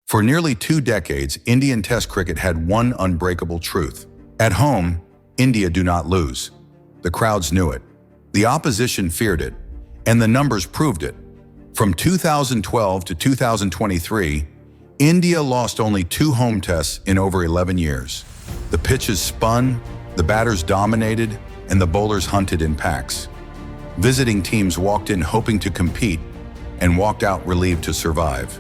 For nearly 2 decades, Indian Test cricket had one unbreakable truth. At home, India do not lose. The crowds knew it. The opposition feared it. And the numbers proved it. From 2012 to 2023, India lost only 2 home tests in over 11 years. The pitches spun, the batters dominated, and the bowlers hunted in packs. Visiting teams walked in hoping to compete and walked out relieved to survive.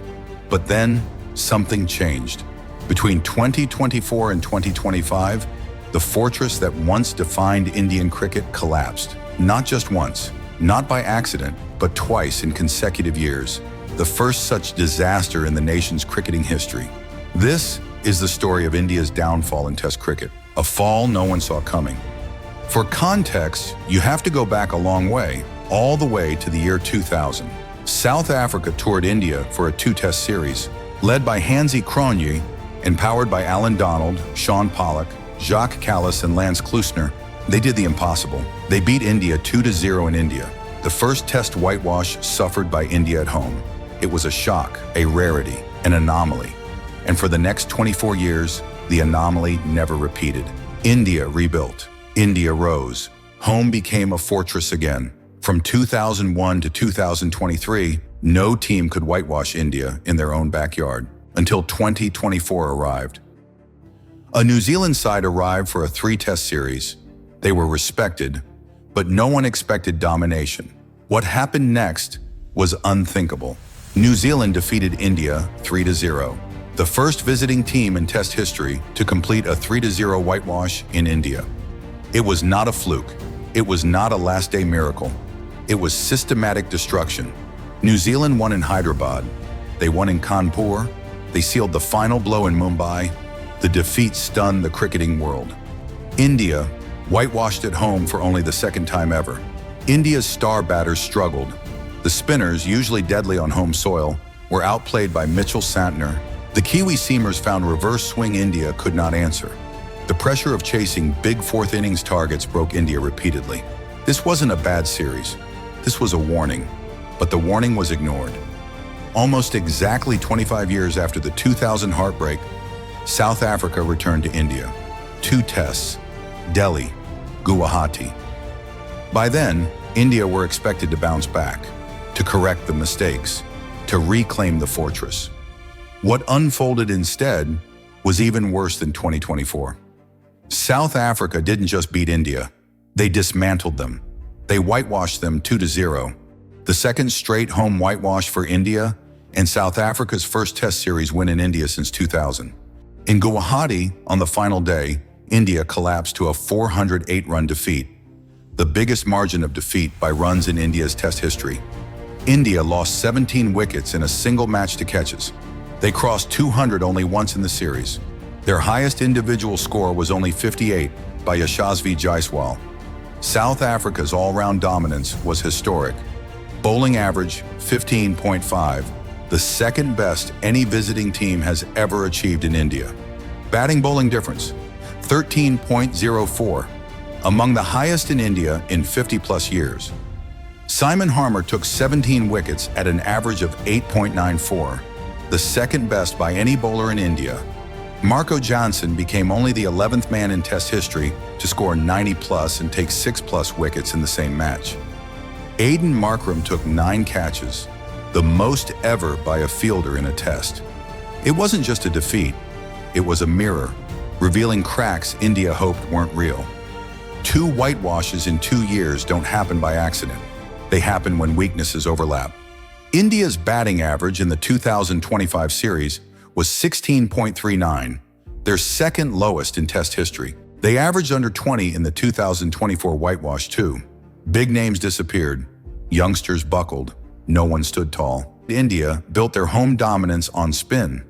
But then, something changed. Between 2024 and 2025, the fortress that once defined Indian cricket collapsed. Not just once, not by accident, but twice in consecutive years. The first such disaster in the nation's cricketing history. This is the story of India's downfall in Test cricket, a fall no one saw coming. For context, you have to go back a long way, all the way to the year 2000. South Africa toured India for a 2-test series, led by Hansie Cronje and powered by Alan Donald, Sean Pollock, Jacques Kallis, and Lance Klusener. They did the impossible. They beat India 2-0 in India. The first Test whitewash suffered by India at home. It was a shock, a rarity, an anomaly. And for the next 24 years, the anomaly never repeated. India rebuilt. India rose. Home became a fortress again. From 2001 to 2023, no team could whitewash India in their own backyard until 2024 arrived. A New Zealand side arrived for a 3-test series. They were respected, but no one expected domination. What happened next was unthinkable. New Zealand defeated India 3-0, the first visiting team in Test history to complete a 3-0 whitewash in India. It was not a fluke. It was not a last-day miracle. It was systematic destruction. New Zealand won in Hyderabad. They won in Kanpur. They sealed the final blow in Mumbai. The defeat stunned the cricketing world. India whitewashed at home for only the second time ever. India's star batters struggled. The spinners, usually deadly on home soil, were outplayed by Mitchell Santner. The Kiwi seamers found reverse swing India could not answer. The pressure of chasing big fourth innings targets broke India repeatedly. This wasn't a bad series. This was a warning, but the warning was ignored. Almost exactly 25 years after the 2000 heartbreak, South Africa returned to India. 2 tests, Delhi, Guwahati. By then, India were expected to bounce back, to correct the mistakes, to reclaim the fortress. What unfolded instead was even worse than 2024. South Africa didn't just beat India, they dismantled them. They whitewashed them 2-0. The second straight home whitewash for India and South Africa's first Test series win in India since 2000. In Guwahati, on the final day, India collapsed to a 408-run defeat, the biggest margin of defeat by runs in India's Test history. India lost 17 wickets in a single match to catches. They crossed 200 only once in the series. Their highest individual score was only 58 by Yashasvi Jaiswal. South Africa's all-round dominance was historic. Bowling average 15.5, the second best any visiting team has ever achieved in India. Batting bowling difference 13.04, among the highest in India in 50-plus years. Simon Harmer took 17 wickets at an average of 8.94, the second best by any bowler in India. Marco Jansen became only the 11th man in Test history to score 90-plus and take 6-plus wickets in the same match. Aidan Markram took 9 catches, the most ever by a fielder in a Test. It wasn't just a defeat, it was a mirror, revealing cracks India hoped weren't real. 2 whitewashes in 2 years don't happen by accident. They happen when weaknesses overlap. India's batting average in the 2025 series was 16.39, their second lowest in Test history. They averaged under 20 in the 2024 whitewash too. Big names disappeared, youngsters buckled, no one stood tall. India built their home dominance on spin.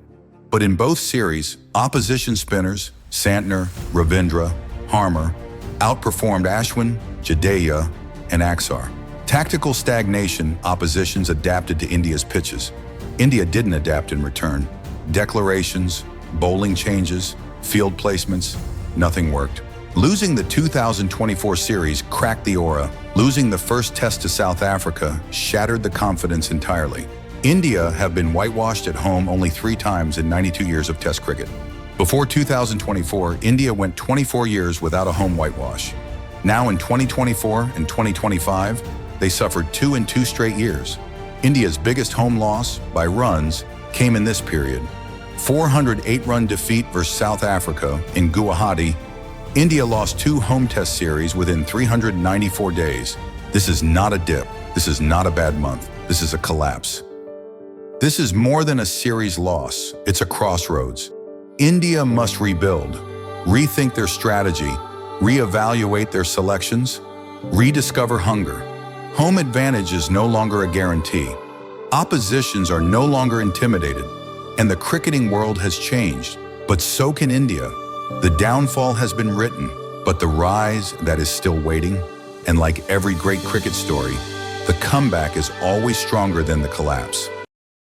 But in both series, opposition spinners, Santner, Ravindra, Harmer, outperformed Ashwin, Jadeja, and Axar. Tactical stagnation, oppositions adapted to India's pitches. India didn't adapt in return. Declarations, bowling changes, field placements, nothing worked. Losing the 2024 series cracked the aura. Losing the first Test to South Africa shattered the confidence entirely. India have been whitewashed at home only 3 times in 92 years of Test cricket. Before 2024, India went 24 years without a home whitewash. Now in 2024 and 2025, they suffered 2 in 2 straight years. India's biggest home loss, by runs, came in this period. 408-run defeat versus South Africa in Guwahati. India lost 2 home test series within 394 days. This is not a dip. This is not a bad month. This is a collapse. This is more than a series loss. It's a crossroads. India must rebuild, rethink their strategy, reevaluate their selections, rediscover hunger. Home advantage is no longer a guarantee. Oppositions are no longer intimidated, and the cricketing world has changed, but so can India. The downfall has been written, but the rise that is still waiting, and like every great cricket story, the comeback is always stronger than the collapse.